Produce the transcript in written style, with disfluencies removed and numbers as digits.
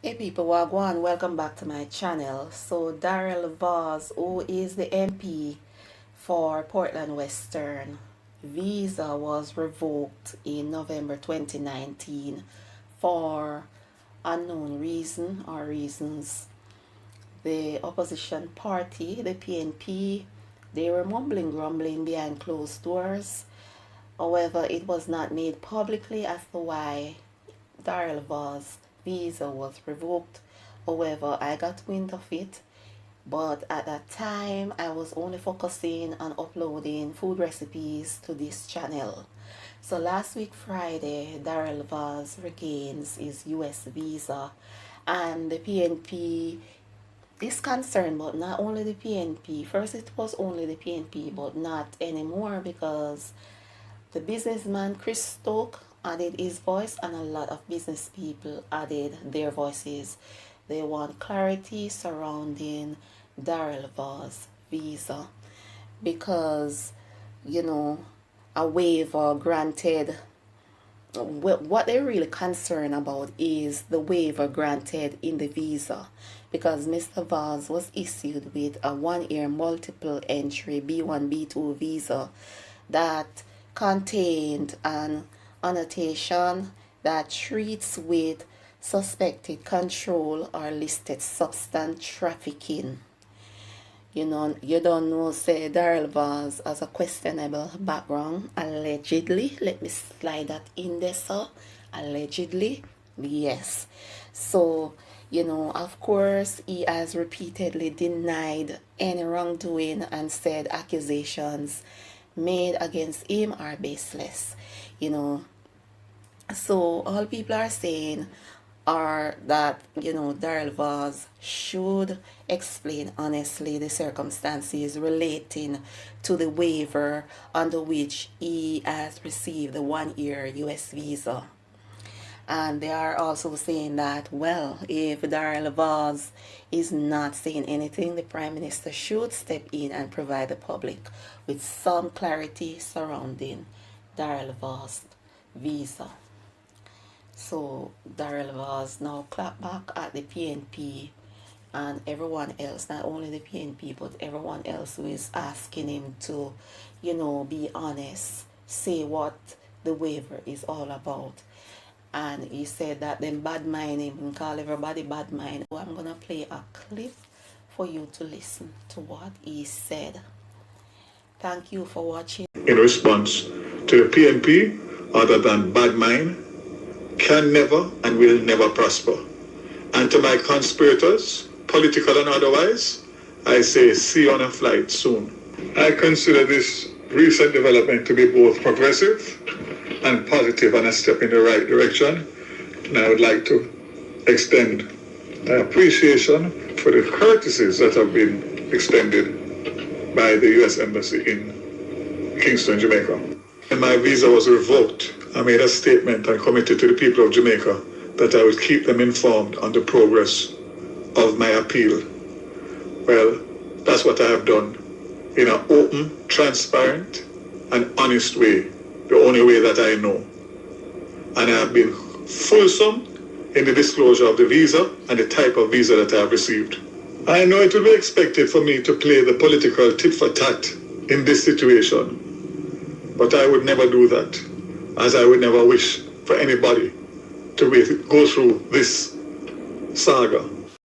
Hey people, wagwan, welcome back to my channel. So Daryl Vaz, who is the MP for Portland Western, visa was revoked in November 2019 for unknown reason or reasons. The opposition party, the PNP, they were mumbling, grumbling behind closed doors. However, it was not made publicly as to why Daryl Vaz visa was revoked. However, I got wind of it, but at that time I was only focusing on uploading food recipes to this channel. So last week Friday, Daryl Vaz regains his US visa, and the PNP is concerned, but not only the PNP. First it was only the PNP, but not anymore, because the businessman Chris Stoke added his voice, and a lot of business people added their voices. They want clarity surrounding Daryl Vaz visa, because, you know, a waiver granted. What they're really concerned about is the waiver granted in the visa, because Mr. Vaz was issued with a 1-year multiple entry B1 B2 visa that contained an annotation that treats with suspected control or listed substance trafficking. You don't know, say Daryl Vaz has a questionable background, allegedly. Let me slide that in there, sir. Allegedly, yes. So, of course, he has repeatedly denied any wrongdoing and said accusations made against him are baseless. You know, so all people are saying are that, Daryl Vaz should explain honestly the circumstances relating to the waiver under which he has received the 1-year US visa. And they are also saying that, well, if Daryl Vaz is not saying anything, the Prime Minister should step in and provide the public with some clarity surrounding Daryl Vaz visa. So Daryl Vaz now clap back at the PNP and everyone else, not only the PNP, but everyone else who is asking him to, be honest, say what the waiver is all about. And he said that them bad mind him and call everybody bad mind. So I'm gonna play a clip for you to listen to what he said. Thank you for watching. In response to the PNP, other than bad mind, can never and will never prosper. And to my conspirators, political and otherwise, I say see you on a flight soon. I consider this recent development to be both progressive and positive and a step in the right direction. And I would like to extend my appreciation for the courtesies that have been extended by the U.S. Embassy in Kingston, Jamaica. When my visa was revoked, I made a statement and committed to the people of Jamaica that I would keep them informed on the progress of my appeal. Well, that's what I have done in an open, transparent, and honest way, the only way that I know. And I have been fulsome in the disclosure of the visa and the type of visa that I have received. I know it will be expected for me to play the political tit for tat in this situation, but I would never do that, as I would never wish for anybody to go through this saga.